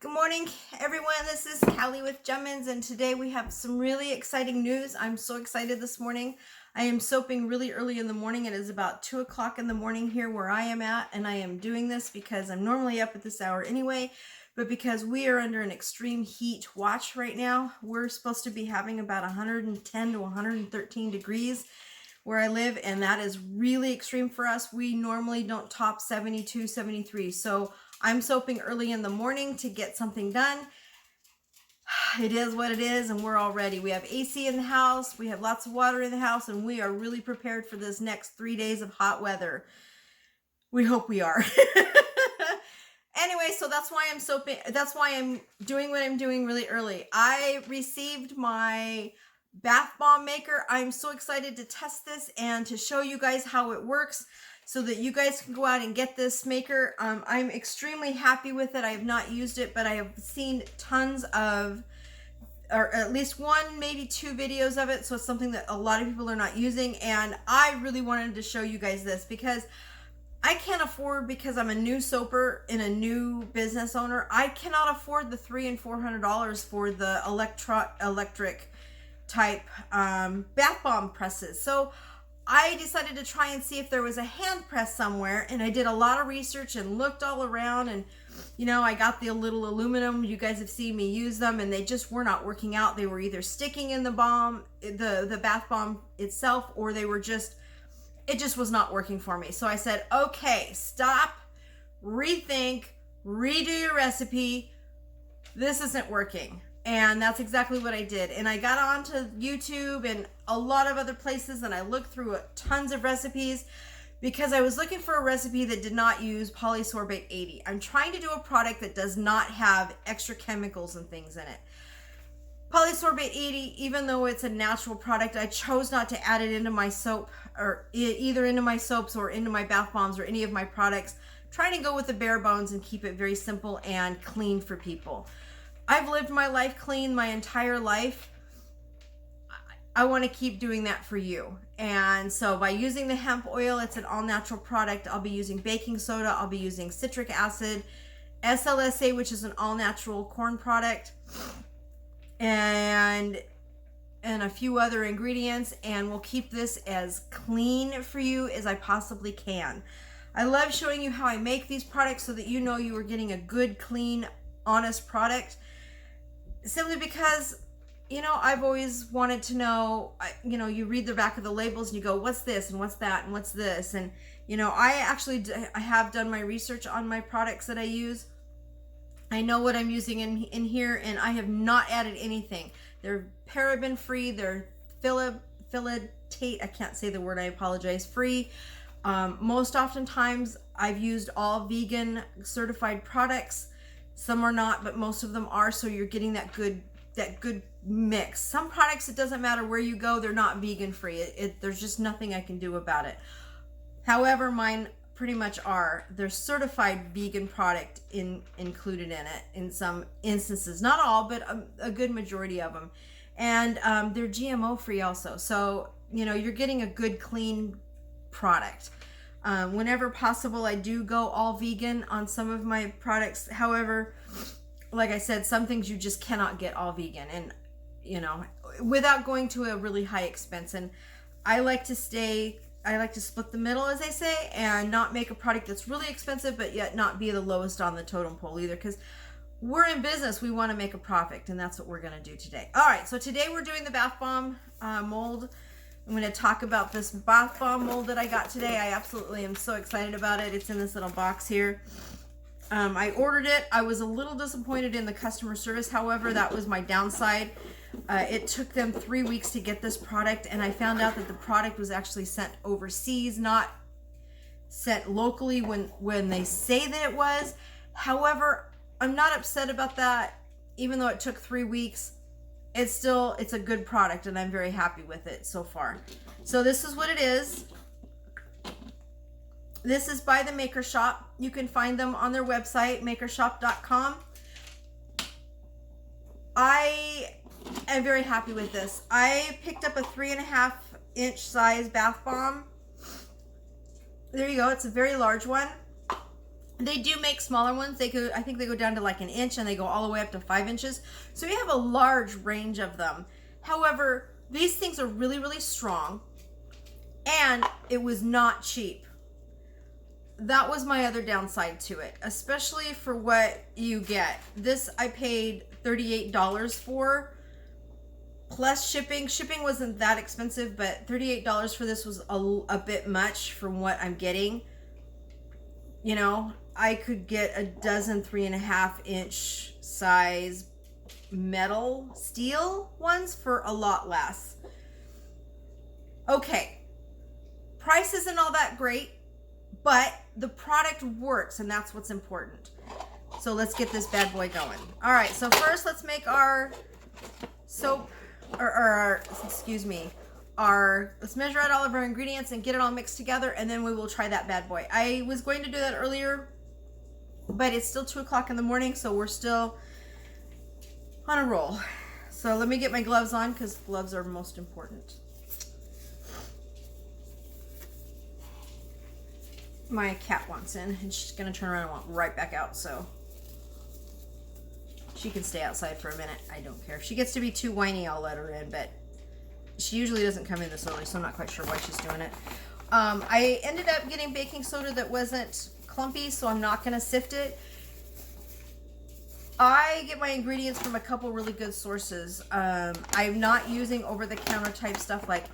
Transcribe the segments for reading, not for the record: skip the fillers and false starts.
Good morning, everyone. This is Callie with Jemminz, and today we have some really exciting news. I'm so excited this morning. I am soaping really early in the morning. It is about 2 o'clock in the morning here where I am at, and I am doing this because I'm normally up at this hour anyway, but because we are under an extreme heat watch right now. We're supposed to be having about 110 to 113 degrees where I live, and that is really extreme for us. We normally don't top 72, 73, so I'm soaping early in the morning to get something done. It is what it is, and we're all ready. We have AC in the house, we have lots of water in the house, and we are really prepared for this next 3 days of hot weather. We hope we are. Anyway, so that's why I'm soaping. That's why I'm doing what I'm doing really early. I received my bath bomb maker. I'm so excited to test this and to show you guys how it works, so that you guys can go out and get this maker. I'm extremely happy with it. I have not used it, but I have seen tons of, or at least one, maybe two videos of it. So it's something that a lot of people are not using. And I really wanted to show you guys this because I can't afford, because I'm a new soaper and a new business owner, I cannot afford the $300 and $400 for the electric type bath bomb presses. So I decided to try and see if there was a hand press somewhere, and I did a lot of research and looked all around, and I got the little aluminum. You guys have seen me use them, and they just were not working out. They were either sticking in the bomb, the bath bomb itself, or they were just, it just was not working for me. So I said, okay, stop, rethink, redo your recipe. This isn't working. And that's exactly what I did. And I got onto YouTube and a lot of other places, and I looked through tons of recipes because I was looking for a recipe that did not use polysorbate 80. I'm trying to do a product that does not have extra chemicals and things in it. Polysorbate 80, even though it's a natural product, I chose not to add it into my soap, or either into my soaps or into my bath bombs or any of my products. Trying to go with the bare bones and keep it very simple and clean for people. I've lived my life clean my entire life. I want to keep doing that for you. And so by using the hemp oil, it's an all-natural product. I'll be using baking soda. I'll be using citric acid, SLSA, which is an all-natural corn product, and a few other ingredients. And we'll keep this as clean for you as I possibly can. I love showing you how I make these products so that you know you are getting a good, clean, honest product. Simply because, I've always wanted to know, you read the back of the labels and you go, what's this and what's that and what's this? And, I have done my research on my products that I use. I know what I'm using in here, and I have not added anything. They're paraben free. They're phthalatate, I can't say the word, I apologize, free. Most oftentimes I've used all vegan certified products. Some are not, but most of them are, so you're getting that good mix. Some products, it doesn't matter where you go, they're not vegan free. There's just nothing I can do about it. However, mine pretty much are. There's certified vegan product included in it in some instances. Not all, but a good majority of them. And they're GMO free also. So, you're getting a good, clean product. Whenever possible, I do go all vegan on some of my products. However, like I said, some things you just cannot get all vegan, and without going to a really high expense. And I like to split the middle, as they say, and not make a product that's really expensive, but yet not be the lowest on the totem pole either, because we're in business. We want to make a profit, and that's what we're going to do today. All right, so today we're doing the bath bomb mold. I'm going to talk about this bath bomb mold that I got today. I absolutely am so excited about it. It's in this little box here. I ordered it. I was a little disappointed in the customer service. However, that was my downside. It took them 3 weeks to get this product, and I found out that the product was actually sent overseas, not sent locally when they say that it was. However, I'm not upset about that. Even though it took 3 weeks, it's a good product, and I'm very happy with it so far. So this is what it is. This is by the Maker Shop. You can find them on their website, makershop.com. I am very happy with this. I picked up a 3.5 inch size bath bomb. There you go. It's a very large one. They do make smaller ones. They go, I think they go down to like an inch, and they go all the way up to 5 inches. So you have a large range of them. However, these things are really, really strong, and it was not cheap. That was my other downside to it, especially for what you get. This I paid $38 for, plus shipping. Shipping wasn't that expensive, but $38 for this was a bit much from what I'm getting. You know, I could get a dozen 3.5 inch size metal steel ones for a lot less. Okay, price isn't all that great, but the product works, and that's what's important. So let's get this bad boy going. All right, so first let's make our soap, let's measure out all of our ingredients and get it all mixed together, and then we will try that bad boy. I was going to do that earlier, but it's still 2 o'clock in the morning, so we're still on a roll. So let me get my gloves on, because gloves are most important. My cat wants in, and she's gonna turn around and walk right back out, so she can stay outside for a minute. I don't care. If she gets to be too whiny, I'll let her in, but she usually doesn't come in this early, so I'm not quite sure why she's doing it. I ended up getting baking soda that wasn't clumpy, so I'm not gonna sift it. I get my ingredients from a couple really good sources. I'm not using over-the-counter type stuff, like,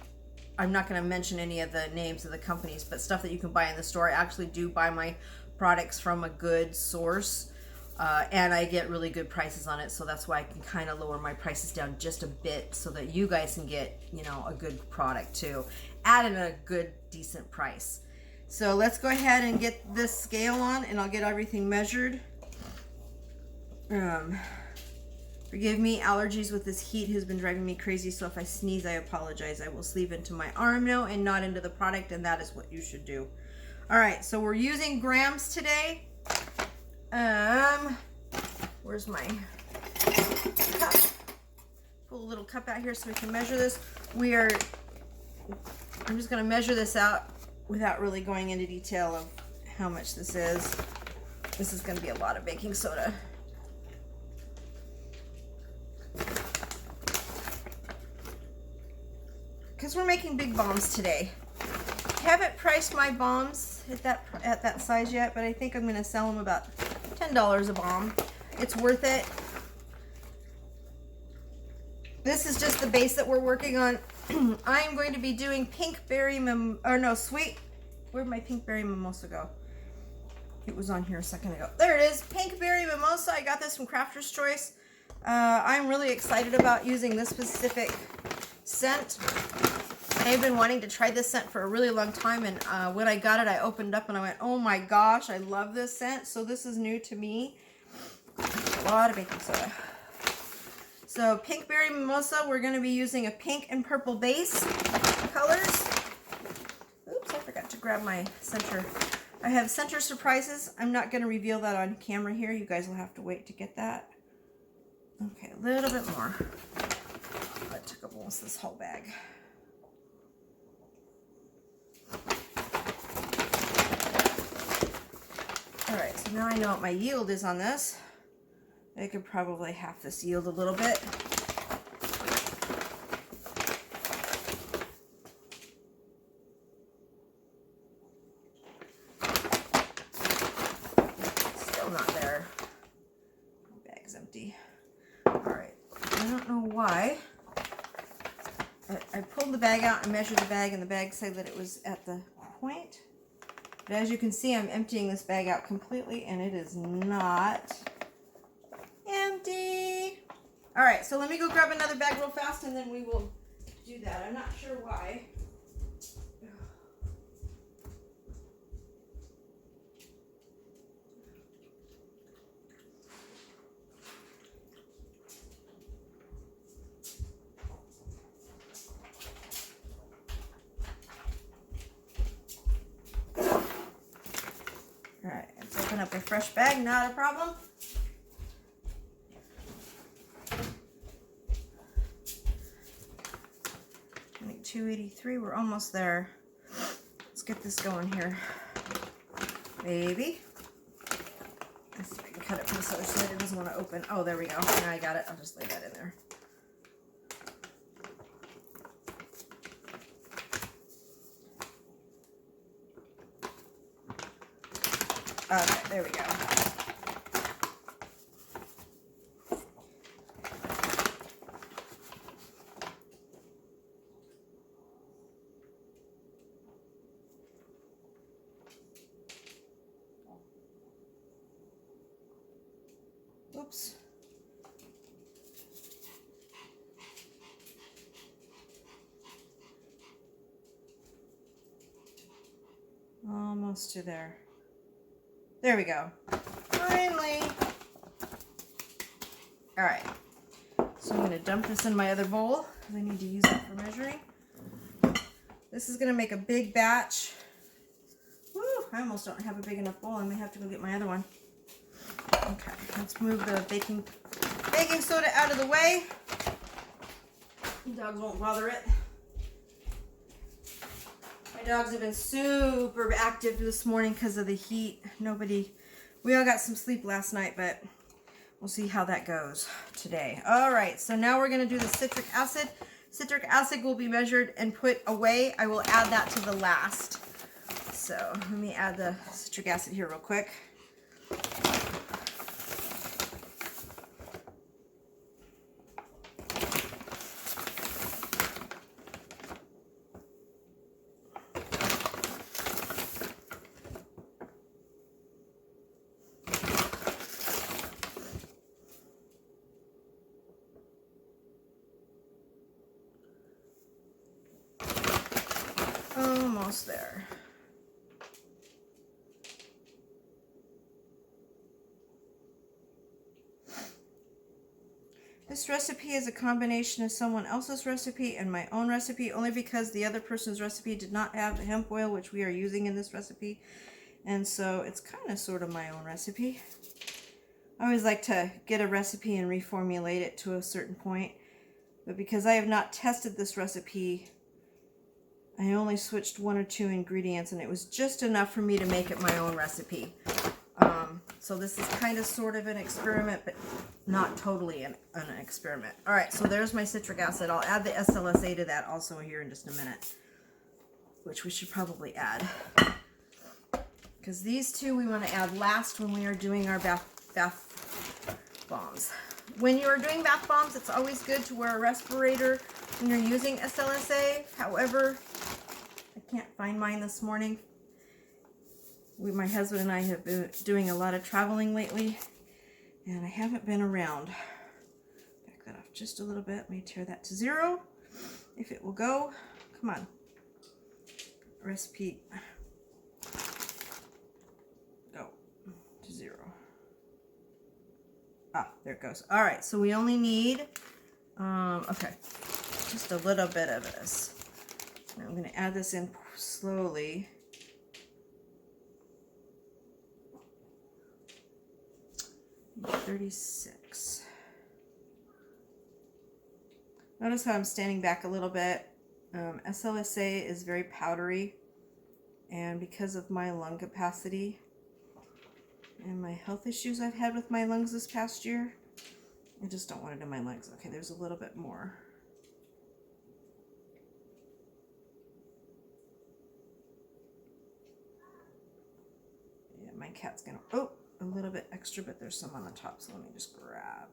I'm not going to mention any of the names of the companies, but stuff that you can buy in the store. I actually do buy my products from a good source, and I get really good prices on it, so that's why I can kind of lower my prices down just a bit so that you guys can get, you know, a good product too, at a good, decent price. So let's go ahead and get this scale on, and I'll get everything measured. Forgive me, allergies with this heat has been driving me crazy, so if I sneeze, I apologize. I will sleeve into my arm now and not into the product, and that is what you should do. All right, so we're using grams today. Where's my cup? Pull a little cup out here so we can measure this. I'm just gonna measure this out without really going into detail of how much this is. This is gonna be a lot of baking soda. Because we're making big bombs today. Haven't priced my bombs at that size yet, but I think I'm going to sell them about $10 a bomb. It's worth it. This is just the base that we're working on. I am going to be doing pink berry sweet. Where'd my pink berry mimosa go? It was on here a second ago. There it is, pink berry mimosa. I got this from Crafter's Choice. I'm really excited about using this specific scent. I've been wanting to try this scent for a really long time, and when I got it, I opened up and I went, oh my gosh, I love this scent. So this is new to me. A lot of baking soda. So pink berry mimosa, we're going to be using a pink and purple base colors. Oops, I forgot to grab my center. I have center surprises. I'm not going to reveal that on camera here. You guys will have to wait to get that. Okay, a little bit more. I took up almost this whole bag. Alright, so now I know what my yield is on this. I could probably half this yield a little bit. Still not there. My bag's empty. Alright, I don't know why. I pulled the bag out and measured the bag, and the bag said that it was at the point. But as you can see, I'm emptying this bag out completely, and it is not empty. All right, so let me go grab another bag real fast, and then we will do that. I'm not sure why. All right, let's open up a fresh bag, not a problem. I think 283, we're almost there. Let's get this going here, baby. cut it from this other side. It doesn't want to open. Oh, there we go. Now I got it. I'll just lay that in there. Okay, there we go. Oops. Almost to there. There we go. Finally. All right. So I'm going to dump this in my other bowl because I need to use that for measuring. This is going to make a big batch. Woo, I almost don't have a big enough bowl. I may have to go get my other one. Okay, let's move the baking soda out of the way. The dogs won't bother it. My dogs have been super active this morning because of the heat. We all got some sleep last night, but we'll see how that goes today. All right, so now we're going to do the citric acid. Citric acid will be measured and put away. I will add that to the last. So let me add the citric acid here real quick. Almost there. This recipe is a combination of someone else's recipe and my own recipe, only because the other person's recipe did not have the hemp oil, which we are using in this recipe. And so it's kind of sort of my own recipe. I always like to get a recipe and reformulate it to a certain point. But because I have not tested this recipe, I only switched 1 or 2 ingredients, and it was just enough for me to make it my own recipe. So this is kind of sort of an experiment, but not totally an experiment. All right, so there's my citric acid. I'll add the SLSA to that also here in just a minute, which we should probably add. Because these two we want to add last when we are doing our bath bombs. When you are doing bath bombs, it's always good to wear a respirator when you're using SLSA. However, I can't find mine this morning. My husband and I have been doing a lot of traveling lately, and I haven't been around. Back that off just a little bit. Let me tear that to 0. If it will go. Come on. Recipe. Go to 0. Ah, there it goes. All right, so we only need, okay, just a little bit of this. Now I'm going to add this in slowly. $36. Notice how I'm standing back a little bit. SLSA is very powdery, and because of my lung capacity and my health issues I've had with my lungs this past year, I just don't want it in my legs. Okay, there's a little bit more. Yeah, my cat's gonna, oh, a little bit extra, but there's some on the top, so let me just grab.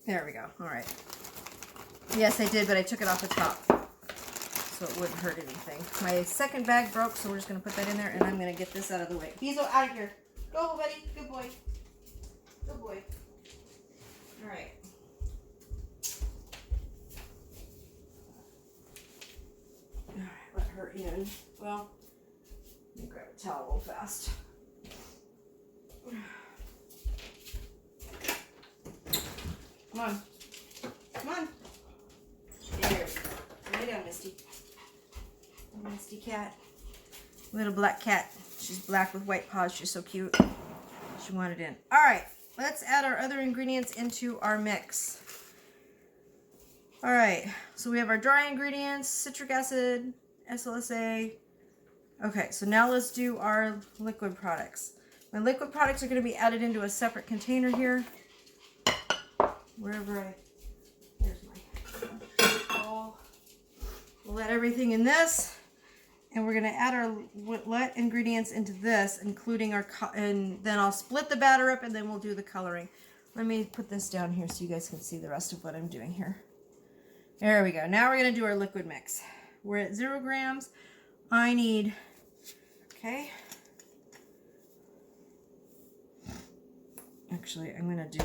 There we go. All right. Yes, I did, but I took it off the top so it wouldn't hurt anything. My second bag broke, so we're just going to put that in there, and I'm going to get this out of the way. Bezo, out of here. Go, buddy. Good boy. Good boy. All right. All right, let her in. Well, let me grab a towel real fast. Come on. Come on. There we go. Lay down, Misty. Misty cat. Little black cat. She's black with white paws. She's so cute. She wanted in. All right. Let's add our other ingredients into our mix. All right, so we have our dry ingredients, citric acid, SLSA. Okay, so now let's do our liquid products. My liquid products are going to be added into a separate container here. Here's my ball. We'll let everything in this, and we're going to add our wet ingredients into this, including our, and then I'll split the batter up and then we'll do the coloring. Let me put this down here so you guys can see the rest of what I'm doing here. There we go. Now we're going to do our liquid mix. We're at 0 grams. I need, okay. Actually, I'm going to do,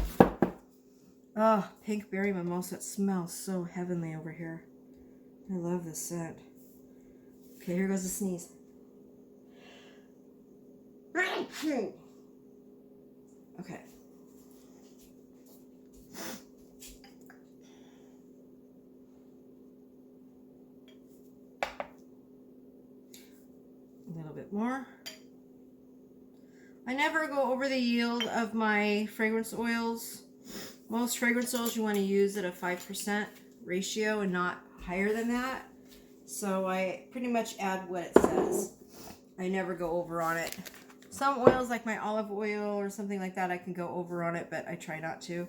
oh, pink berry mimosa. It smells so heavenly over here. I love this scent. Okay, here goes the sneeze. Okay. A little bit more. I never go over the yield of my fragrance oils. Most fragrance oils you want to use at a 5% ratio and not higher than that. So I pretty much add what it says. I never go over on it. Some oils like my olive oil or something like that I can go over on it, but I try not to.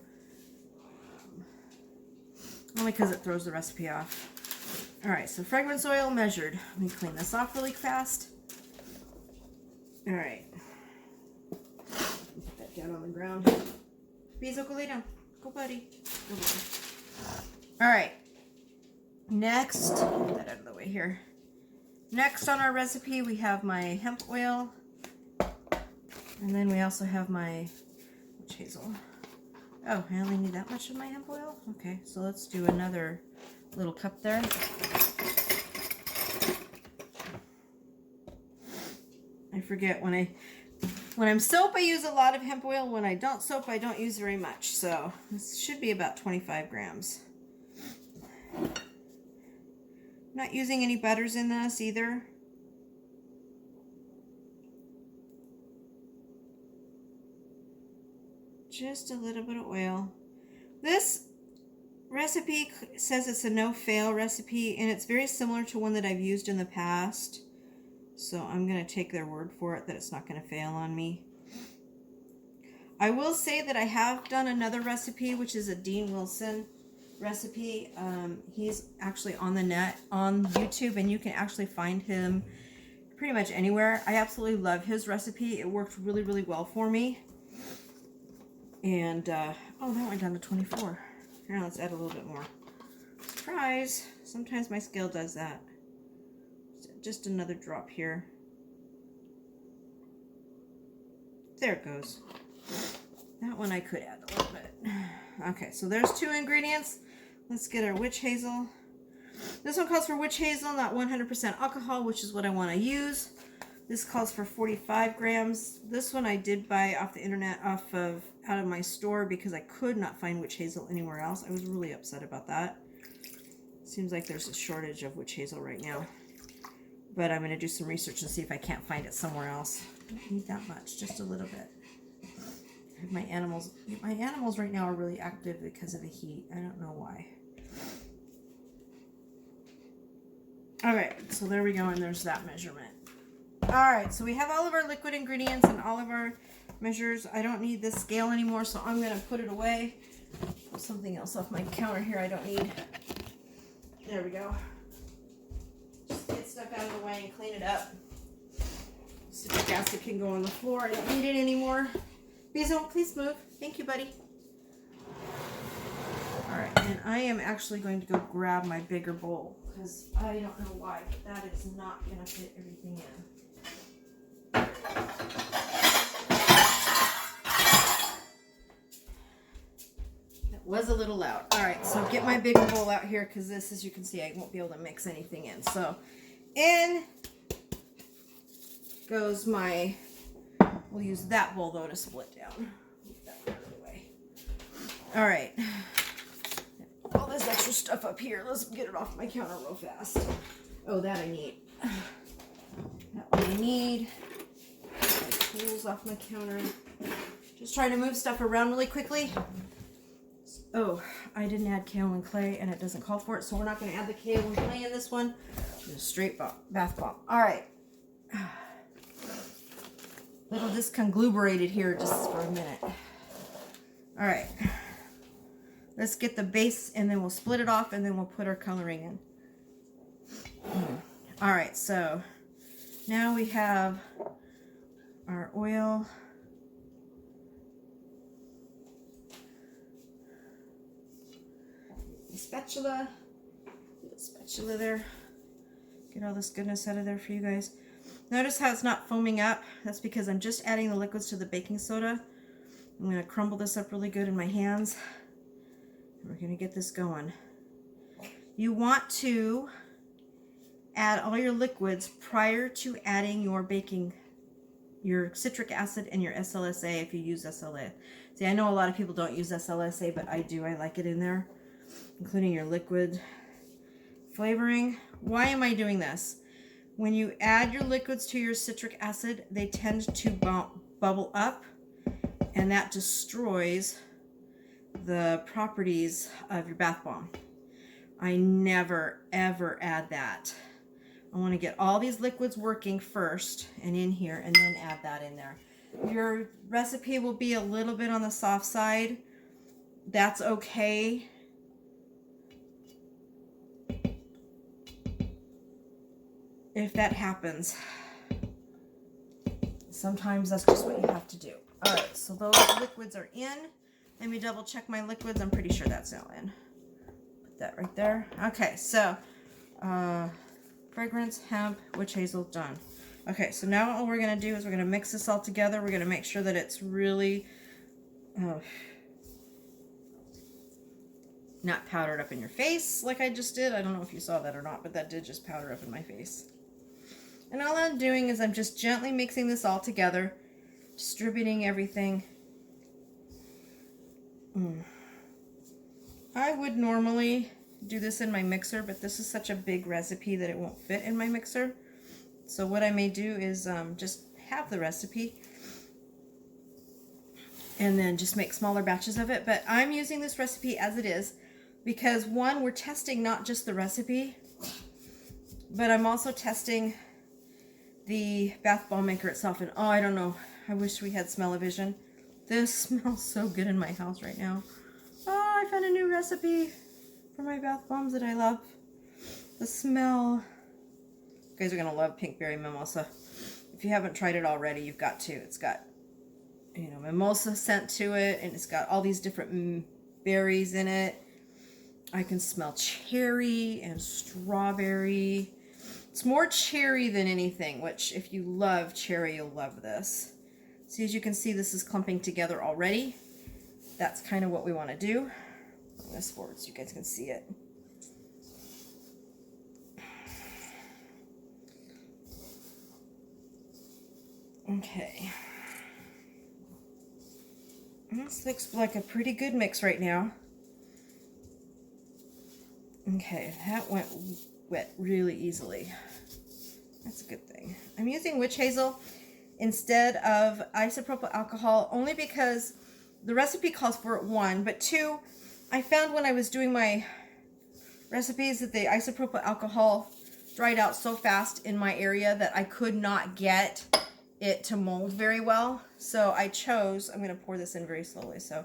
Only because it throws the recipe off. Alright, so fragrance oil measured. Let me clean this off really fast. Alright. Put that down on the ground. Bezo, go lay down. Go, buddy. Go, buddy. Alright. Next, get that out of the way here. Next on our recipe, we have my hemp oil. And then we also have my witch hazel. Oh, I only need that much of my hemp oil? Okay, so let's do another little cup there. I forget when I'm soap, I use a lot of hemp oil. When I don't soap, I don't use very much. So this should be about 25 grams. Not using any butters in this either. Just a little bit of oil. This recipe says it's a no-fail recipe, and it's very similar to one that I've used in the past. So I'm going to take their word for it that it's not going to fail on me. I will say that I have done another recipe, which is a Dean Wilson recipe. He's actually on the net, on YouTube, and you can actually find him pretty much anywhere. I absolutely love his recipe. It worked really, really well for me. And, oh, that went down to 24. Here, let's add a little bit more. Surprise! Sometimes my scale does that. Just another drop here. There it goes. That one I could add a little bit. Okay, so there's 2 ingredients. Let's get our witch hazel. This one calls for witch hazel, not 100% alcohol, which is what I want to use. This calls for 45 grams. This one I did buy off the internet, out of my store, because I could not find witch hazel anywhere else. I was really upset about that. Seems like there's a shortage of witch hazel right now. But I'm going to do some research and see if I can't find it somewhere else. I don't need that much, just a little bit. My animals right now are really active because of the heat. I don't know why. Alright, so there we go, and there's that measurement. Alright, so we have all of our liquid ingredients and all of our measures. I don't need this scale anymore, so I'm going to put it away. Put something else off my counter here I don't need. There we go. Just get stuff out of the way and clean it up. Citric acid can go on the floor. I don't need it anymore. Bezo, please move. Thank you, buddy. Alright, and I am actually going to go grab my bigger bowl, because I don't know why, but that is not going to fit everything in. That was a little loud. Alright, so get my bigger bowl out here, because this, as you can see, I won't be able to mix anything in. So, in goes my, we'll use that bowl though to split down. Move that out of the way. Alright. All this extra stuff up here. Let's get it off my counter real fast. Oh, that I need. That one I need. My tools off my counter. Just trying to move stuff around really quickly. Oh, I didn't add kaolin clay and it doesn't call for it, so we're not going to add the kaolin clay in this one. Just straight bath bomb. All right. Little disconglomerated here just for a minute. All right. Let's get the base and then we'll split it off and then we'll put our coloring in. All right, so now we have our oil. Spatula there. Get all this goodness out of there for you guys. Notice how it's not foaming up. That's because I'm just adding the liquids to the baking soda. I'm going to crumble this up really good in my hands. And we're going to get this going. You want to add all your liquids prior to adding your citric acid and your SLSA if you use SLA. See, I know a lot of people don't use SLSA, but I do. I like it in there, including your liquid flavoring. Why am I doing this? When you add your liquids to your citric acid, they tend to bubble up, and that destroys the properties of your bath bomb. I never ever add that. I want to get all these liquids working first and in here, and then add that in there. Your recipe will be a little bit on the soft side. That's okay. If that happens, sometimes that's just what you have to do. All right, so those liquids are in. Let me double check my liquids. I'm pretty sure that's now in. Put that right there. Okay, so fragrance, hemp, witch hazel, done. Okay, so now all we're going to do is we're going to mix this all together. We're going to make sure that it's really not powdered up in your face like I just did. I don't know if you saw that or not, but that did just powder up in my face. And all I'm doing is I'm just gently mixing this all together, distributing everything. I would normally do this in my mixer, but this is such a big recipe that it won't fit in my mixer. So what I may do is just have the recipe and then just make smaller batches of it. But I'm using this recipe as it is because, one, we're testing not just the recipe, but I'm also testing the bath bomb maker itself. And oh, I don't know, I wish we had smell-o-vision. This smells so good in my house right now. Oh, I found a new recipe for my bath bombs that I love. The smell. You guys are gonna love pinkberry mimosa. If you haven't tried it already, you've got to. It's got, you know, mimosa scent to it, and it's got all these different berries in it. I can smell cherry and strawberry. It's more cherry than anything, which if you love cherry, you'll love this. See, as you can see, this is clumping together already. That's kind of what we want to do. Bring this forward so you guys can see it. Okay. This looks like a pretty good mix right now. Okay, that went wet really easily. That's a good thing. I'm using witch hazel instead of isopropyl alcohol only because the recipe calls for it, one, but two, I found when I was doing my recipes that the isopropyl alcohol dried out so fast in my area that I could not get it to mold very well. So I chose, I'm going to pour this in very slowly, so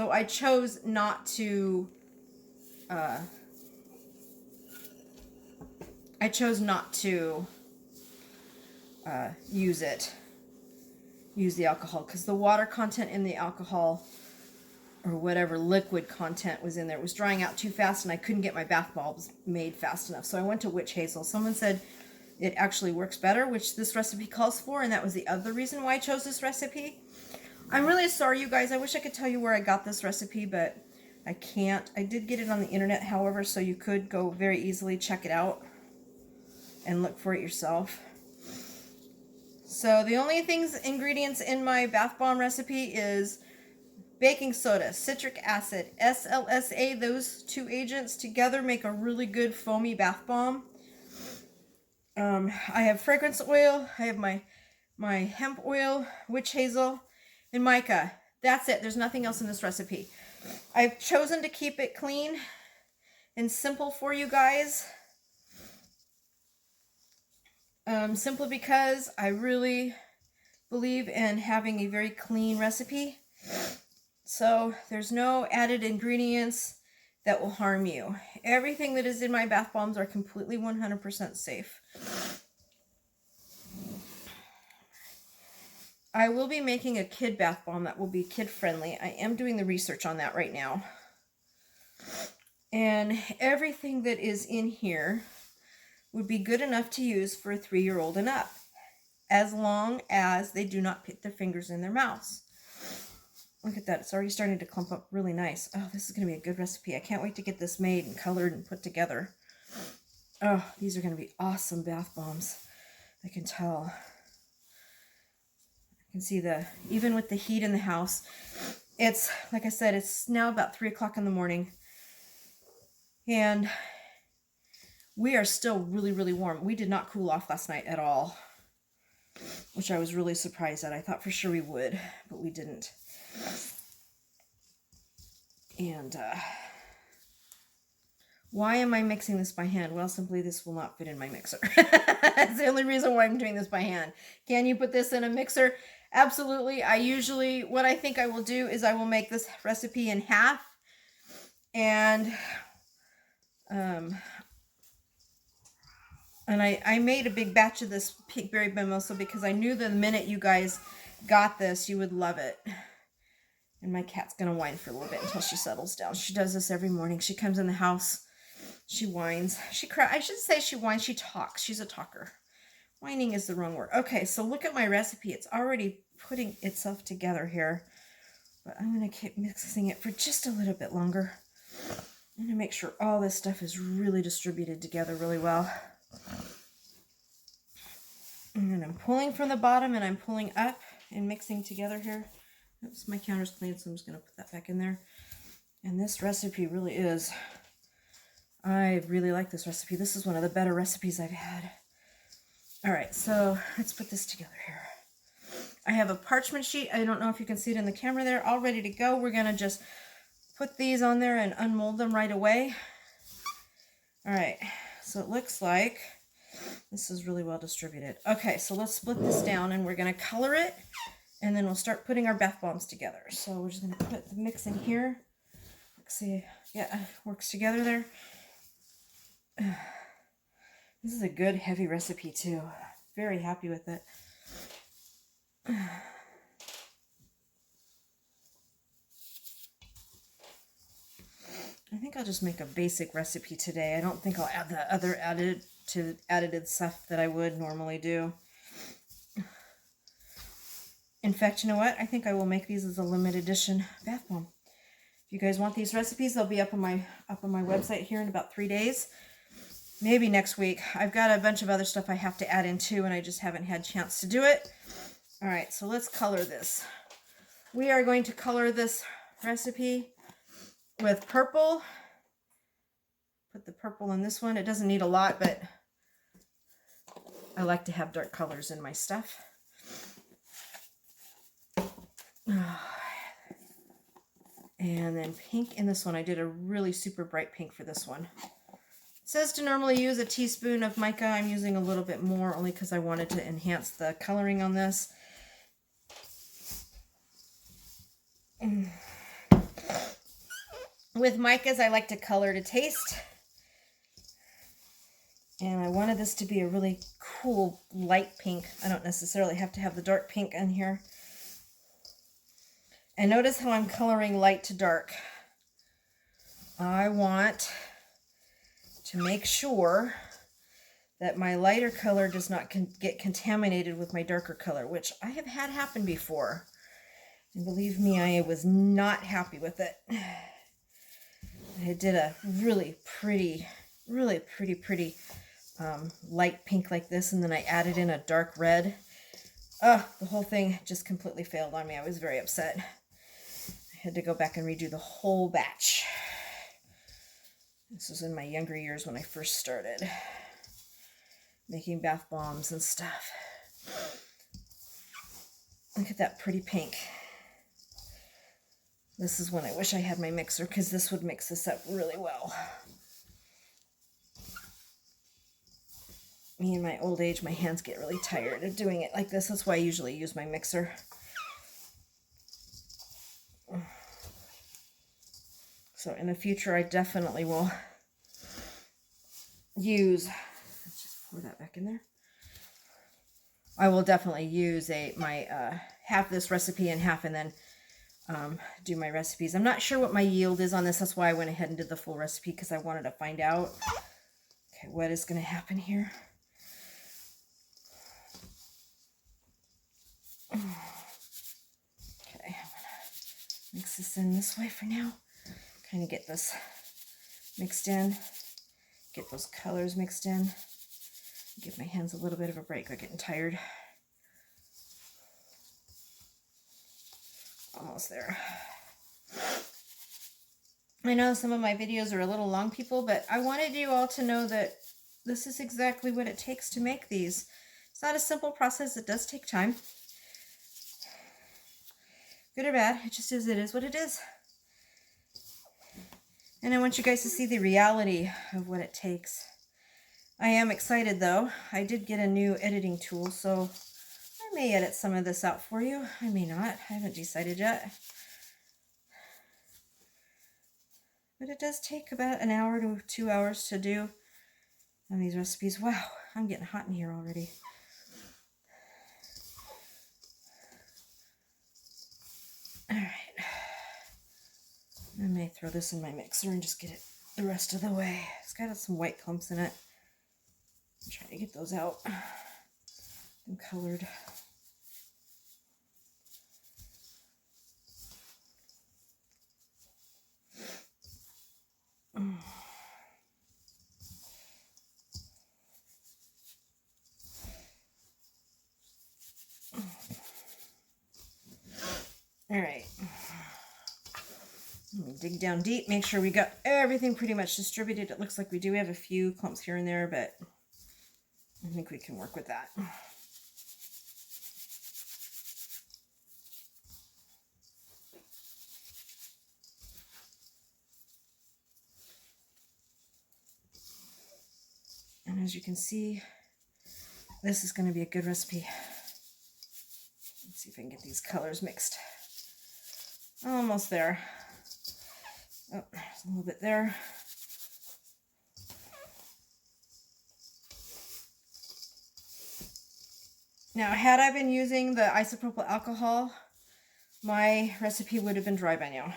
I chose not to use the alcohol, because the water content in the alcohol or whatever liquid content was in there was drying out too fast, and I couldn't get my bath bombs made fast enough. So I went to witch hazel. Someone said it actually works better, which this recipe calls for, and that was the other reason why I chose this recipe. I'm really sorry, you guys. I wish I could tell you where I got this recipe, but I can't. I did get it on the internet, however, so you could go very easily check it out and look for it yourself. So the only ingredients in my bath bomb recipe is baking soda, citric acid, SLSA. Those two agents together make a really good foamy bath bomb. I have fragrance oil. I have my hemp oil, witch hazel, and mica. That's it. There's nothing else in this recipe. I've chosen to keep it clean and simple for you guys. Simply because I really believe in having a very clean recipe. So there's no added ingredients that will harm you. Everything that is in my bath bombs are completely 100% safe. I will be making a kid bath bomb that will be kid friendly. I am doing the research on that right now. And everything that is in here would be good enough to use for a 3-year-old and up, as long as they do not put their fingers in their mouths. Look at that. It's already starting to clump up really nice. Oh, this is going to be a good recipe. I can't wait to get this made and colored and put together. Oh, these are going to be awesome bath bombs. I can tell. I can see even with the heat in the house, it's, like I said, it's now about 3 o'clock in the morning. And we are still really, really warm. We did not cool off last night at all, which I was really surprised at. I thought for sure we would, but we didn't. And why am I mixing this by hand? Well, simply this will not fit in my mixer. That's the only reason why I'm doing this by hand. Can you put this in a mixer? Absolutely. What I think I will do is I will make this recipe in half. And I made a big batch of this pink berry mimosa because I knew the minute you guys got this, you would love it. And my cat's going to whine for a little bit until she settles down. She does this every morning. She comes in the house. She whines. She cries. I should say she whines. She talks. She's a talker. Whining is the wrong word. Okay, so look at my recipe. It's already putting itself together here. But I'm going to keep mixing it for just a little bit longer. I'm going to make sure all this stuff is really distributed together really well. And then I'm pulling from the bottom and I'm pulling up and mixing together here. Oops, my counter's clean, so I'm just going to put that back in there. And this recipe really is, I really like this recipe. This is one of the better recipes I've had. All right, so let's put this together here. I have a parchment sheet. I don't know if you can see it in the camera there, all ready to go. We're going to just put these on there and unmold them right away. All right, so it looks like this is really well distributed. Okay, so let's split this down and we're going to color it. And then we'll start putting our bath bombs together. So we're just going to put the mix in here. Let's see. Yeah, works together there. This is a good heavy recipe too. Very happy with it. I think I'll just make a basic recipe today. I don't think I'll add the other added stuff that I would normally do. In fact, you know what? I think I will make these as a limited edition bath bomb. If you guys want these recipes, they'll be up on my website here in about 3 days. Maybe next week. I've got a bunch of other stuff I have to add in too, and I just haven't had a chance to do it. All right, so let's color this. We are going to color this recipe with purple. Put the purple in this one. It doesn't need a lot, but I like to have dark colors in my stuff. And then pink in this one. I did a really super bright pink for this one. It says to normally use a teaspoon of mica. I'm using a little bit more only because I wanted to enhance the coloring on this. With micas, I like to color to taste. And I wanted this to be a really cool light pink. I don't necessarily have to have the dark pink in here. And notice how I'm coloring light to dark. I want to make sure that my lighter color does not get contaminated with my darker color, which I have had happen before. And believe me, I was not happy with it. I did a really pretty light pink like this, and then I added in a dark red. The whole thing just completely failed on me. I was very upset. I had to go back and redo the whole batch. This was in my younger years when I first started making bath bombs and stuff. Look at that pretty pink. This is when I wish I had my mixer, because this would mix this up really well. Me in my old age, my hands get really tired of doing it like this. That's why I usually use my mixer. So in the future, I definitely will use, let's just pour that back in there. I will definitely use my half this recipe and half, and then do my recipes. I'm not sure what my yield is on this. That's why I went ahead and did the full recipe, because I wanted to find out. Okay, what is going to happen here? Okay, I'm going to mix this in this way for now. Kind of get this mixed in, get those colors mixed in, give my hands a little bit of a break. They're getting tired. Almost there. I know some of my videos are a little long, people, but I wanted you all to know that this is exactly what it takes to make these. It's not a simple process. It does take time. Good or bad, it just is. It is what it is. And I want you guys to see the reality of what it takes. I am excited though. I did get a new editing tool, so I may edit some of this out for you. I may not. I haven't decided yet. But it does take about an hour to 2 hours to do on these recipes. Wow, I'm getting hot in here already. All right. I may throw this in my mixer and just get it the rest of the way. It's got some white clumps in it. I'm trying to get those out. I'm colored. All right. Let me dig down deep, make sure we got everything pretty much distributed. It looks like we do have a few clumps here and there, but I think we can work with that. And as you can see, this is going to be a good recipe. Let's see if I can get these colors mixed. Almost there. Oh, there's a little bit there. Now, had I been using the isopropyl alcohol, my recipe would have been dry by now.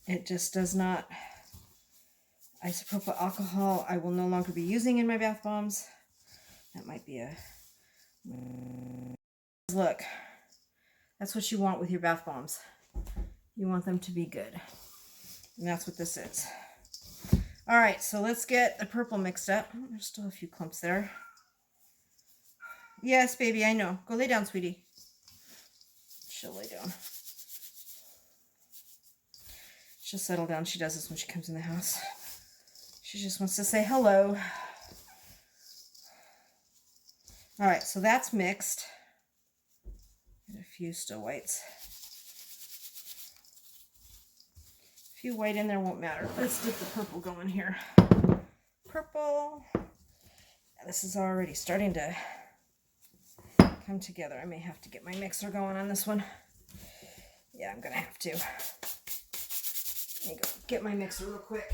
It just does not. Isopropyl alcohol I will no longer be using in my bath bombs. That might be a... Look, that's what you want with your bath bombs. You want them to be good. And that's what this is. All right, so let's get the purple mixed up. Oh, there's still a few clumps there. Yes, baby, I know. Go lay down, sweetie. She'll lay down. She'll settle down. She does this when she comes in the house. She just wants to say hello. All right, so that's mixed. And a few still whites. A few white in there won't matter. Let's get the purple going here. Purple. This is already starting to come together. I may have to get my mixer going on this one. Yeah, I'm gonna have to. Let me go get my mixer real quick.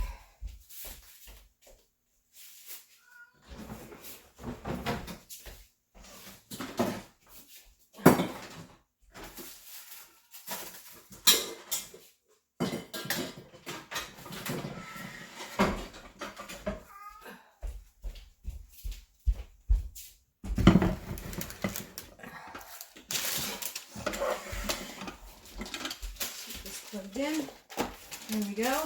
Plugged in. There we go.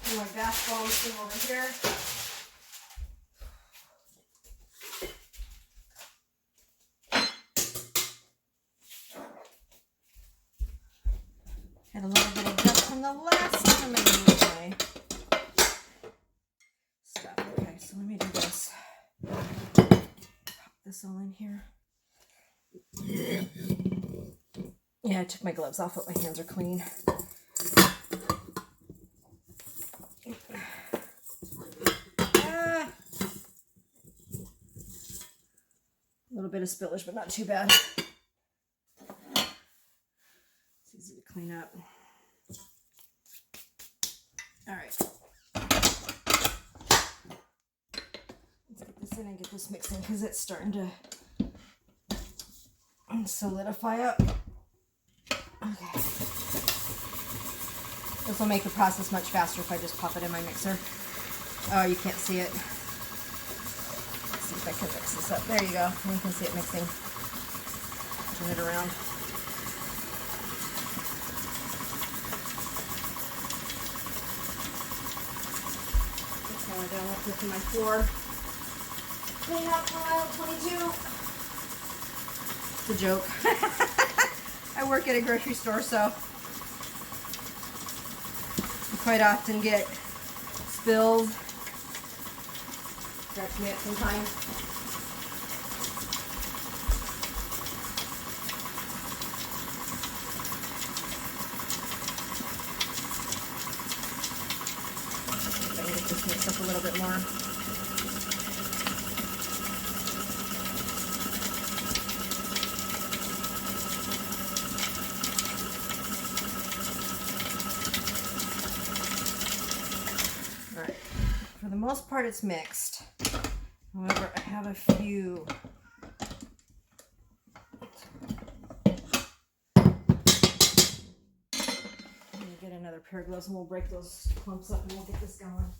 And my bath bombs thing over here. Had a little bit of dust from the last time I used my stuff. Okay, so let me do this. Pop this this all in here. Yeah, I took my gloves off, but my hands are clean. A little bit of spillage, but not too bad. It's easy to clean up. All right. Let's get this in and get this mixing because it's starting to solidify up. Okay. This will make the process much faster if I just pop it in my mixer. Oh, you can't see it. Let's see if I can mix this up. There you go. You can see it mixing. Turn it around. Down with this in my floor. Clean out for aisle 22. It's a joke. I work at a grocery store, so I quite often get spills. Cracks me up sometimes. Just mix up a little bit more. All right. For the most part, it's mixed. However, I have a few. I'm gonna get another pair of gloves and we'll break those clumps up and we'll get this going.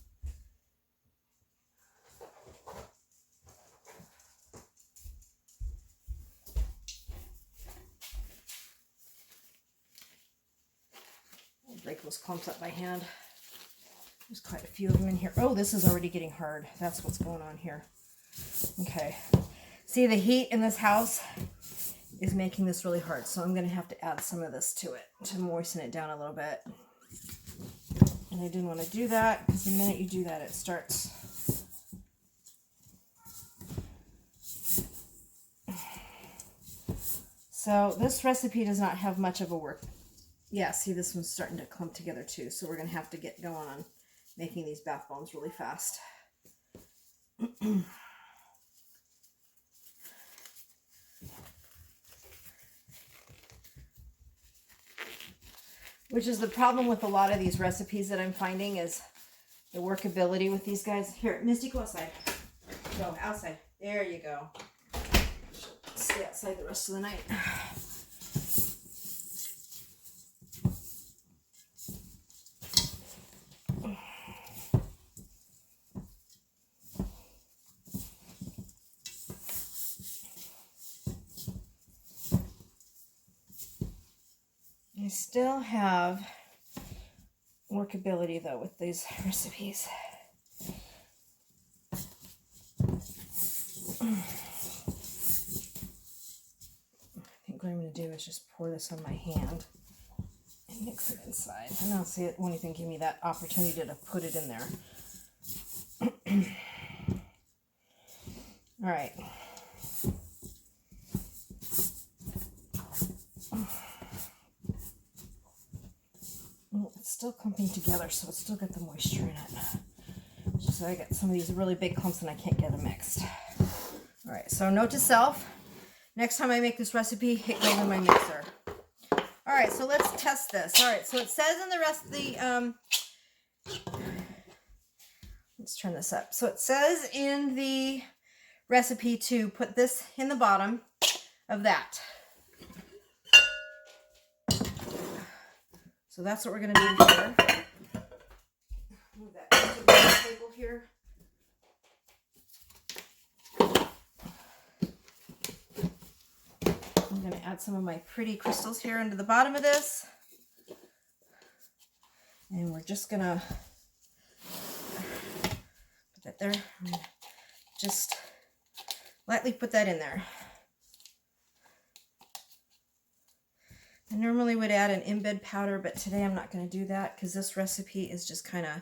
Break those clumps up by hand. There's quite a few of them in here. Oh, this is already getting hard. That's what's going on here. Okay. See, the heat in this house is making this really hard, so I'm going to have to add some of this to it to moisten it down a little bit. And I didn't want to do that because the minute you do that, it starts. So this recipe does not have much of a work. Yeah, see, this one's starting to clump together too, so we're going to have to get going on making these bath bombs really fast. Which is the problem with a lot of these recipes that I'm finding is the workability with these guys. Here, Misty, go outside. Go outside. There you go. Stay outside the rest of the night. I still have workability though with these recipes. I think what I'm going to do is just pour this on my hand and mix it inside. And I'll see it won't even give me that opportunity to put it in there. All right. It's still clumping together, so it's still got the moisture in it. So I got some of these really big clumps and I can't get them mixed. All right, so note to self, next time I make this recipe, it goes in my mixer. All right, so let's test this. All right, so it says in the rest of the, let's turn this up. So it says in the recipe to put this in the bottom of that. So that's what we're going to do here. Move that table here. I'm going to add some of my pretty crystals here into the bottom of this. And we're just going to put that there. I'm gonna just lightly put that in there. I normally would add an embed powder, but today I'm not going to do that because this recipe is just kind of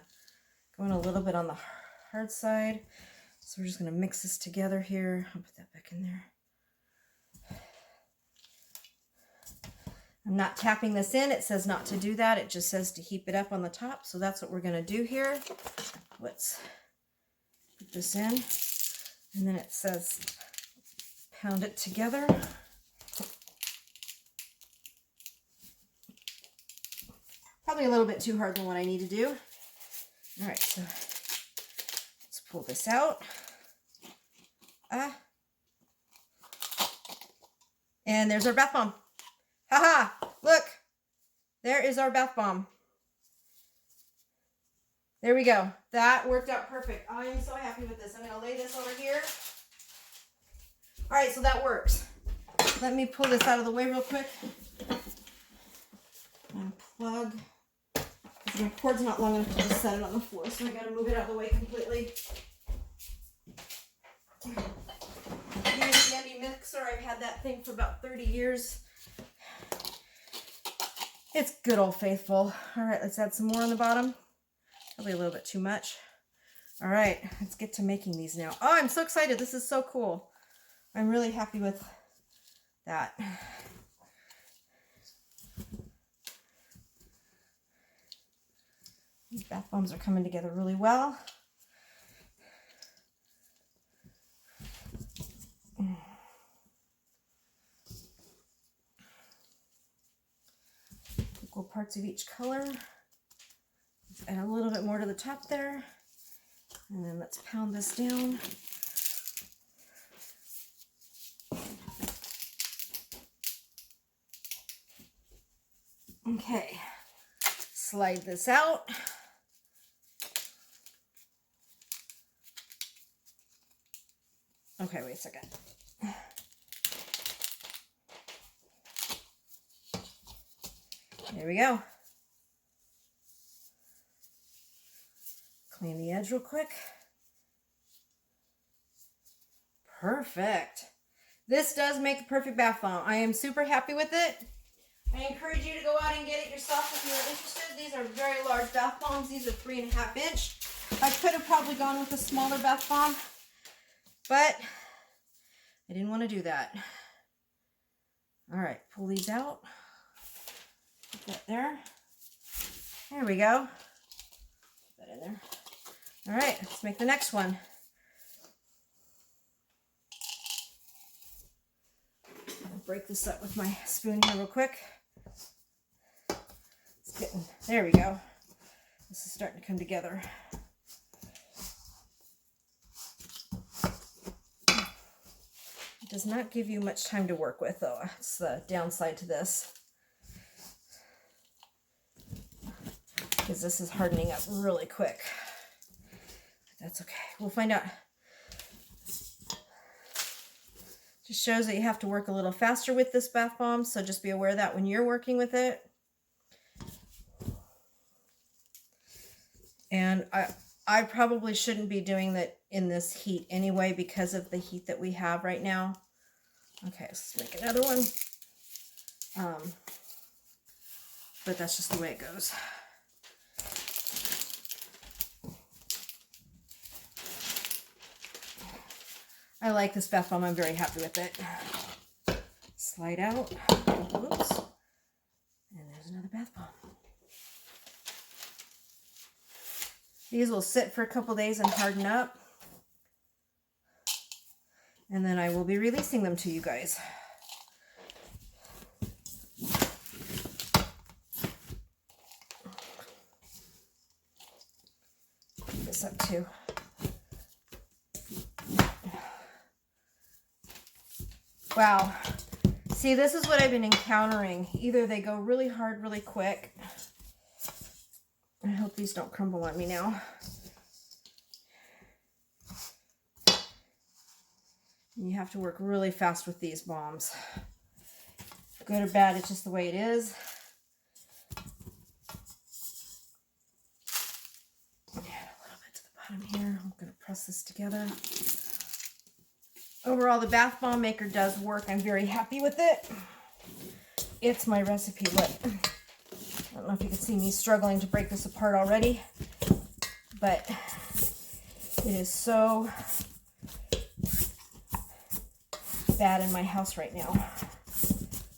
going a little bit on the hard side. So we're just going to mix this together here. I'll put that back in there. I'm not tapping this in. It says not to do that. It just says to heap it up on the top. So that's what we're going to do here. Let's put this in. And then it says pound it together. Probably a little bit too hard than what I need to do. All right, so let's pull this out. And there's our bath bomb. Haha, look, there is our bath bomb. There we go. That worked out perfect. I am so happy with this. I'm going to lay this over here. All right, so that works. Let me pull this out of the way real quick. Unplug. My cord's not long enough to just set it on the floor, so I got to move it out of the way completely. Use the Handy mixer. I've had that thing for about 30 years. It's good old faithful. All right, let's add some more on the bottom. Probably a little bit too much. All right, let's get to making these now. Oh, I'm so excited. This is so cool. I'm really happy with that. These bath bombs are coming together really well. Equal parts of each color. Let's add a little bit more to the top there. And then let's pound this down. Okay, slide this out. Okay, wait a second. There we go. Clean the edge real quick. Perfect. This does make the perfect bath bomb. I am super happy with it. I encourage you to go out and get it yourself if you're interested. These are very large bath bombs. These are 3.5 inch. I could have probably gone with a smaller bath bomb, but I didn't want to do that. All right, pull these out. Put that there. There we go. Put that in there. All right, let's make the next one. I'll break this up with my spoon here real quick. It's getting, there we go. This is starting to come together. It does not give you much time to work with, though. It's the downside to this. Because this is hardening up really quick. That's okay. We'll find out. Just shows that you have to work a little faster with this bath bomb, so just be aware of that when you're working with it. And I probably shouldn't be doing that in this heat anyway because of the heat that we have right now. Okay, let's make another one. But that's just the way it goes. I like this bath bomb. I'm very happy with it. Slide out. Oops. And there's another bath bomb. These will sit for a couple days and harden up. And then I will be releasing them to you guys. Put this up too. Wow. See, this is what I've been encountering. Either they go really hard, really quick. I hope these don't crumble on me now. You have to work really fast with these bombs. Good or bad, it's just the way it is. Add a little bit to the bottom here. I'm going to press this together. Overall, the bath bomb maker does work. I'm very happy with it. It's my recipe. Look, I don't know if you can see me struggling to break this apart already, but it is so bad in my house right now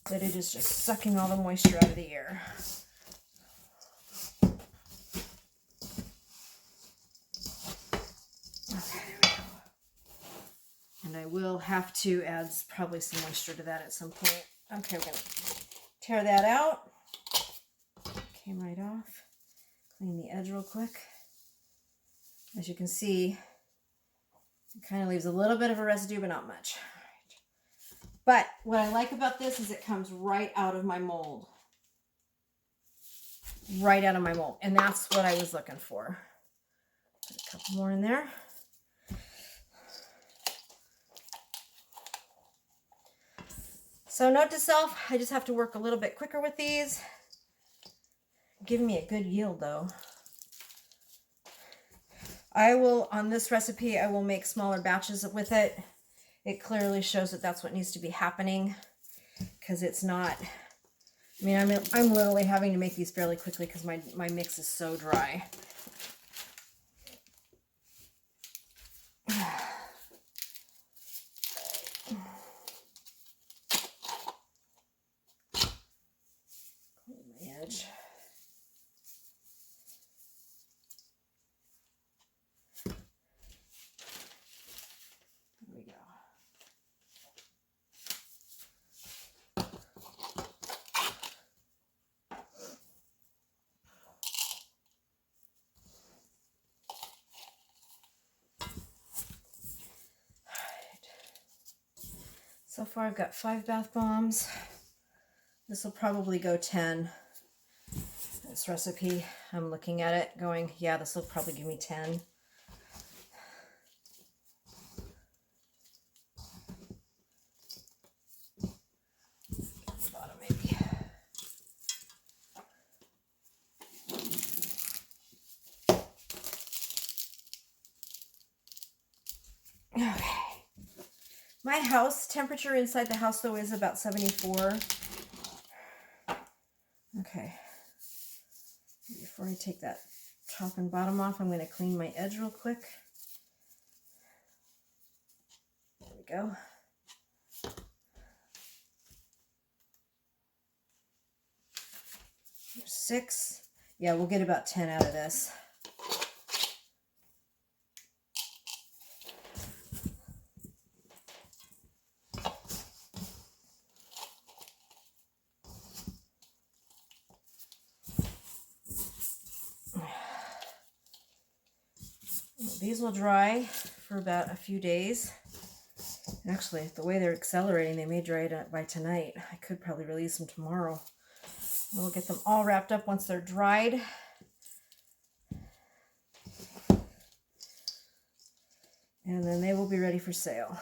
that it is just sucking all the moisture out of the air. Okay, there we go. And I will have to add probably some moisture to that at some point. Okay, we're going to tear that out. Came right off. Clean the edge real quick. As you can see, it kind of leaves a little bit of a residue, but not much. But what I like about this is it comes right out of my mold. Right out of my mold. And that's what I was looking for. Put a couple more in there. So note to self, I just have to work a little bit quicker with these. Giving me a good yield though. I will, on this recipe, I will make smaller batches with it. It clearly shows that that's what needs to be happening because it's not, I mean, I'm literally having to make these fairly quickly because my mix is so dry. Clean my edge. There we go. So far I've got 5 bath bombs. This will probably go 10. This recipe, I'm looking at it going, yeah, this will probably give me 10. Bottom maybe. Okay. My house temperature inside the house though is about 74. Okay. Before I take that top and bottom off, I'm going to clean my edge real quick. There we go. There's 6. Yeah, we'll get about 10 out of this. These will dry for about a few days. Actually, the way they're accelerating, they may dry it by tonight. I could probably release them tomorrow. We'll get them all wrapped up once they're dried. And then they will be ready for sale.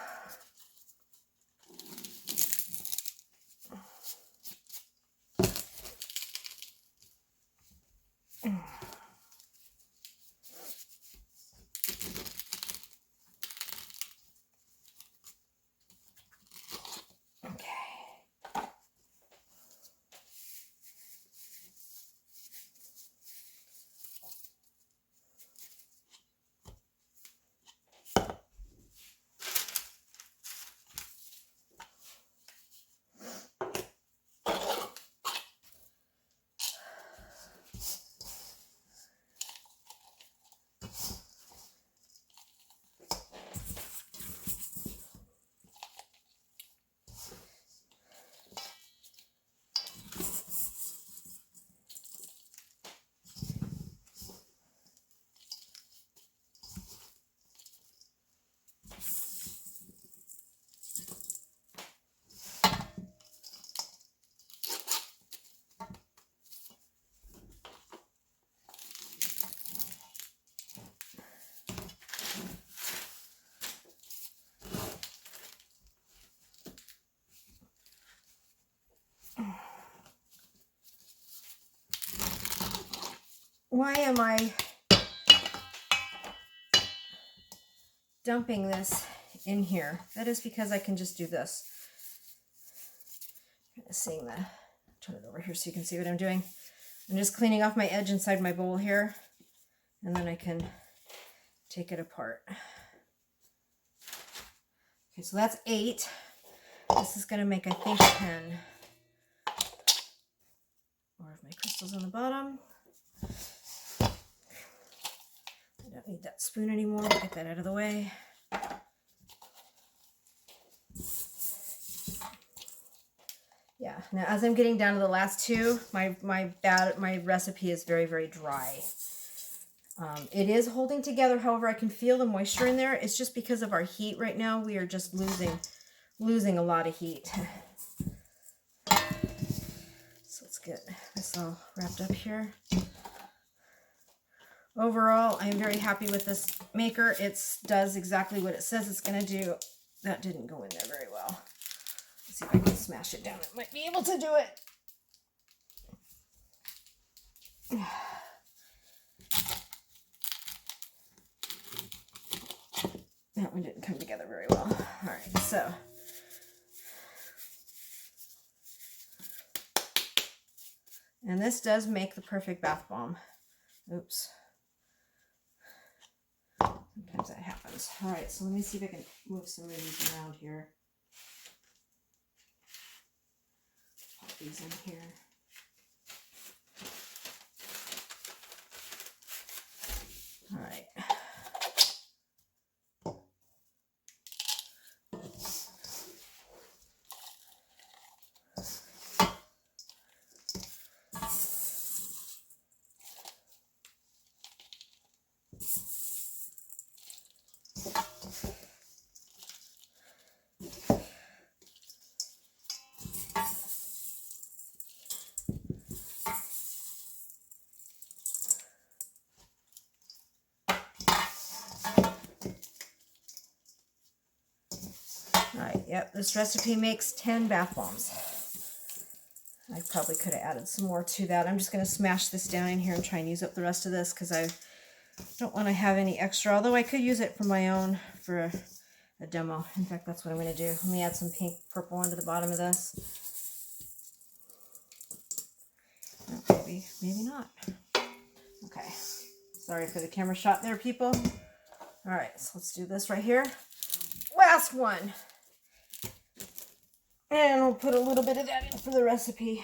Why am I dumping this in here? That is because I can just do this. Kind of seeing the, turn it over here so you can see what I'm doing. I'm just cleaning off my edge inside my bowl here, and then I can take it apart. Okay, so that's 8. This is going to make, I think, 10. More of my crystals on the bottom. I don't need that spoon anymore. We'll get that out of the way. Yeah, now as I'm getting down to the last two, my recipe is very, very dry. It is holding together, however, I can feel the moisture in there. It's just because of our heat right now. We are just losing a lot of heat. So let's get this all wrapped up here. Overall, I'm very happy with this maker. It does exactly what it says it's going to do. That didn't go in there very well. Let's see if I can smash it down. I might be able to do it. That one didn't come together very well. All right, so and this does make the perfect bath bomb. Oops. Sometimes that happens. All right, so let me see if I can move some of these around here. Pop these in here. All right. Alright, yep, this recipe makes 10 bath bombs. I probably could have added some more to that. I'm just going to smash this down in here and try and use up the rest of this because I don't want to have any extra, although I could use it for my own, for a demo. In fact, that's what I'm going to do. Let me add some pink purple onto the bottom of this. Oh, maybe not. Okay, sorry for the camera shot there, people. Alright, so let's do this right here. Last one. And we'll put a little bit of that in for the recipe.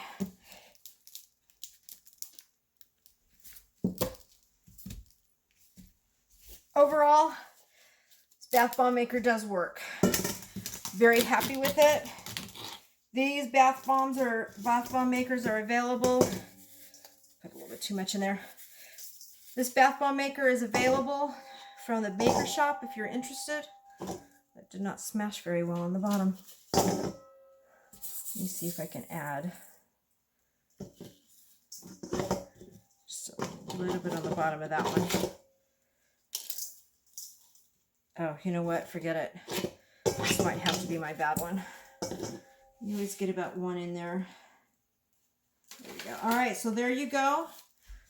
Overall, this bath bomb maker does work. Very happy with it. These bath bomb makers are available. Put a little bit too much in there. This bath bomb maker is available from the baker shop if you're interested. That did not smash very well on the bottom. Let me see if I can add just a little bit on the bottom of that one. Oh, you know what? Forget it. This might have to be my bad one. You always get about one in there. There we go. All right, so there you go.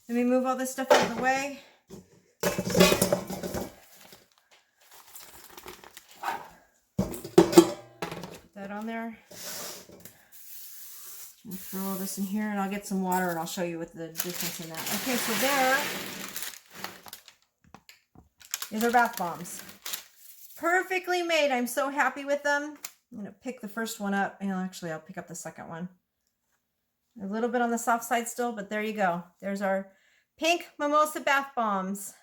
Let me move all this stuff out of the way. Put that on there. I'll throw all this in here and I'll get some water and I'll show you what the difference in that. Okay, so there is our bath bombs. Perfectly made. I'm so happy with them. I'm going to pick the first one up. And actually, I'll pick up the second one. A little bit on the soft side still, but there you go. There's our pink mimosa bath bombs.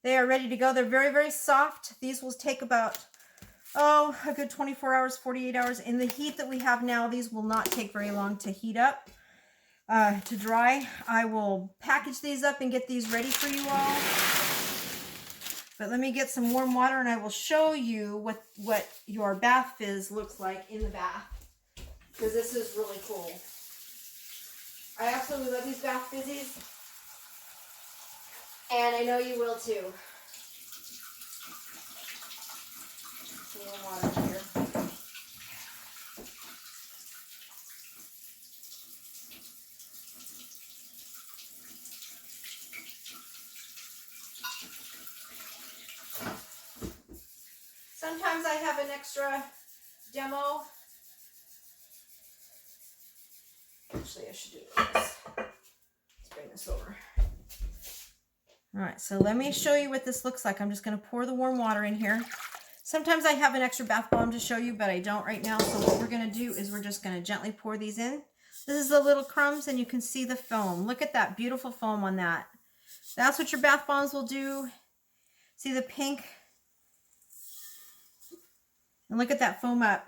They are ready to go. They're very, very soft. These will take about a good 24 hours, 48 hours. In the heat that we have now, these will not take very long to heat up, to dry. I will package these up and get these ready for you all. But let me get some warm water and I will show you what your bath fizz looks like in the bath. Because this is really cool. I absolutely love these bath fizzies. And I know you will too. Some warm water here. Sometimes I have an extra demo. Actually, I should do this. Let's bring this over. All right, so let me show you what this looks like. I'm just going to pour the warm water in here. Sometimes I have an extra bath bomb to show you, but I don't right now. So what we're going to do is we're just going to gently pour these in. This is the little crumbs, and you can see the foam. Look at that beautiful foam on that. That's what your bath bombs will do. See the pink? And look at that foam up.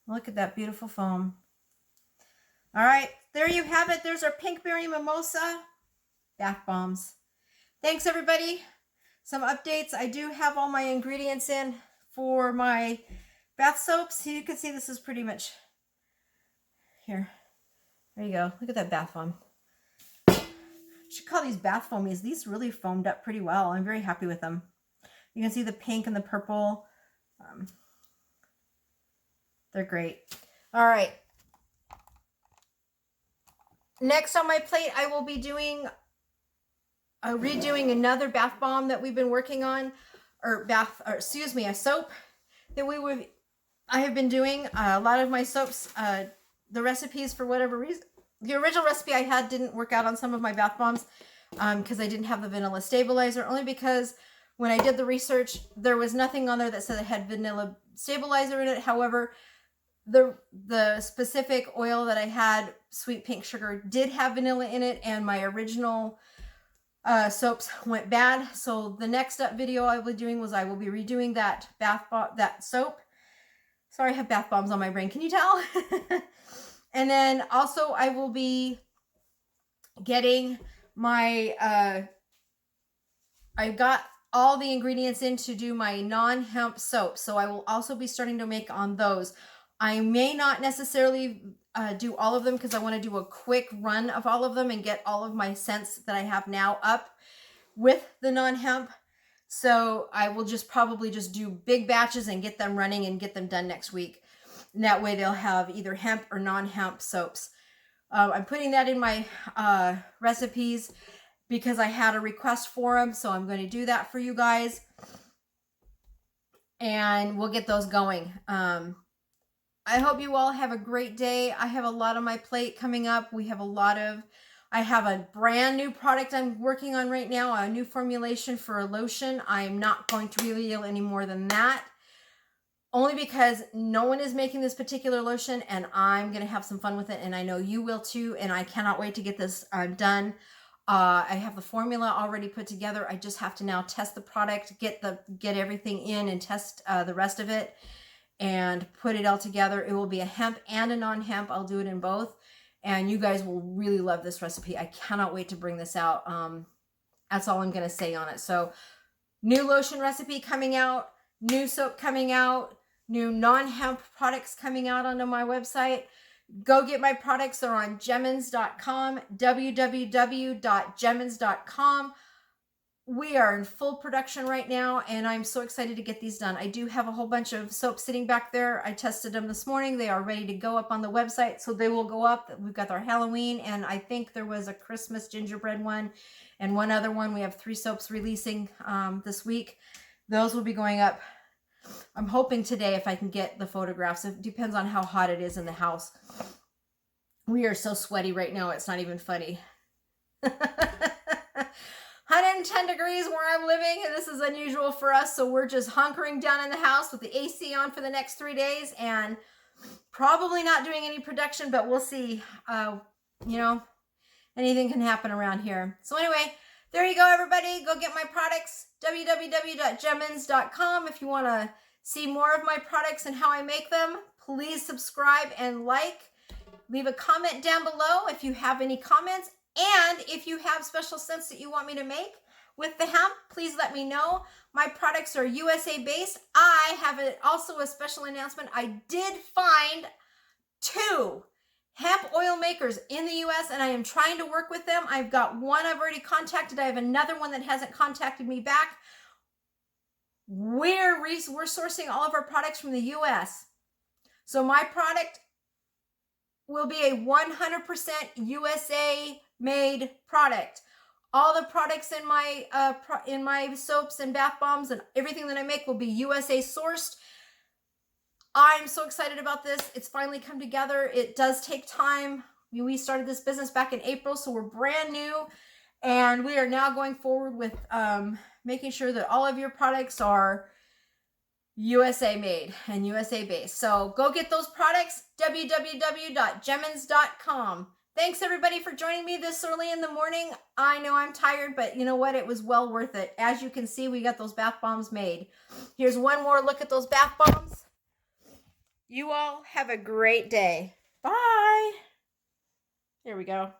Look at that beautiful foam. All right, there you have it. There's our Pinkberry Mimosa bath bombs. Thanks, everybody. Some updates. I do have all my ingredients in for my bath soaps. You can see this is pretty much here. There you go. Look at that bath foam. Should call these bath foamies. These really foamed up pretty well. I'm very happy with them. You can see the pink and the purple. They're great. All right. Next on my plate, I will be doing redoing another bath bomb that we've been working on, a soap that I have been doing. A lot of my soaps, the recipes for whatever reason, the original recipe I had didn't work out on some of my bath bombs because I didn't have the vanilla stabilizer, only because when I did the research, there was nothing on there that said it had vanilla stabilizer in it. However, the specific oil that I had, Sweet Pink Sugar, did have vanilla in it, and my original soaps went bad. So the next up video I will be doing was I will be redoing that that soap. Sorry, I have bath bombs on my brain. Can you tell? And then also I will be getting my I got all the ingredients in to do my non-hemp soap. So I will also be starting to make on those. I may not necessarily do all of them because I want to do a quick run of all of them and get all of my scents that I have now up with the non-hemp. So I will probably just do big batches and get them running and get them done next week. And that way they'll have either hemp or non-hemp soaps. I'm putting that in my recipes because I had a request for them. So I'm going to do that for you guys. And we'll get those going. I hope you all have a great day. I have a lot on my plate coming up. I have a brand new product I'm working on right now, a new formulation for a lotion. I am not going to reveal any more than that, only because no one is making this particular lotion, and I'm going to have some fun with it, and I know you will too, and I cannot wait to get this done. I have the formula already put together. I just have to now test the product, get everything in, and test the rest of it, and put it all together. It will be a hemp and a non-hemp. I'll do it in both. And you guys will really love this recipe. I cannot wait to bring this out. That's all I'm going to say on it. So new lotion recipe coming out, new soap coming out, new non-hemp products coming out onto my website. Go get my products. They're on Jemminz.com, www.jemminz.com. We are in full production right now, and I'm so excited to get these done. I do have a whole bunch of soap sitting back there. I tested them this morning. They are ready to go up on the website, so they will go up. We've got our Halloween, and I think there was a Christmas gingerbread one and one other one. We have 3 soaps releasing this week. Those will be going up. I'm hoping today if I can get the photographs. It depends on how hot it is in the house. We are so sweaty right now, it's not even funny. 110 degrees where I'm living, and this is unusual for us, so we're just hunkering down in the house with the AC on for the next 3 days, and probably not doing any production, but we'll see. You know, anything can happen around here. So anyway, there you go, everybody. Go get my products, www.jemminz.com. If you want to see more of my products and how I make them, please subscribe and like. Leave a comment down below if you have any comments. And if you have special scents that you want me to make with the hemp, please let me know. My products are USA based. I have also a special announcement. I did find 2 hemp oil makers in the US, and I am trying to work with them. I've got one I've already contacted. I have another one that hasn't contacted me back. We're sourcing all of our products from the US. So my product will be a 100% USA made product. All the products in my soaps and bath bombs and everything that I make will be USA sourced. I'm so excited about this. It's finally come together. It does take time. We started this business back in April, so we're brand new. And we are now going forward with making sure that all of your products are USA made and USA based. So go get those products, www.jemminz.com. Thanks everybody for joining me this early in the morning. I know I'm tired, but you know what? It was well worth it. As you can see, we got those bath bombs made. Here's one more look at those bath bombs. You all have a great day. Bye. There we go.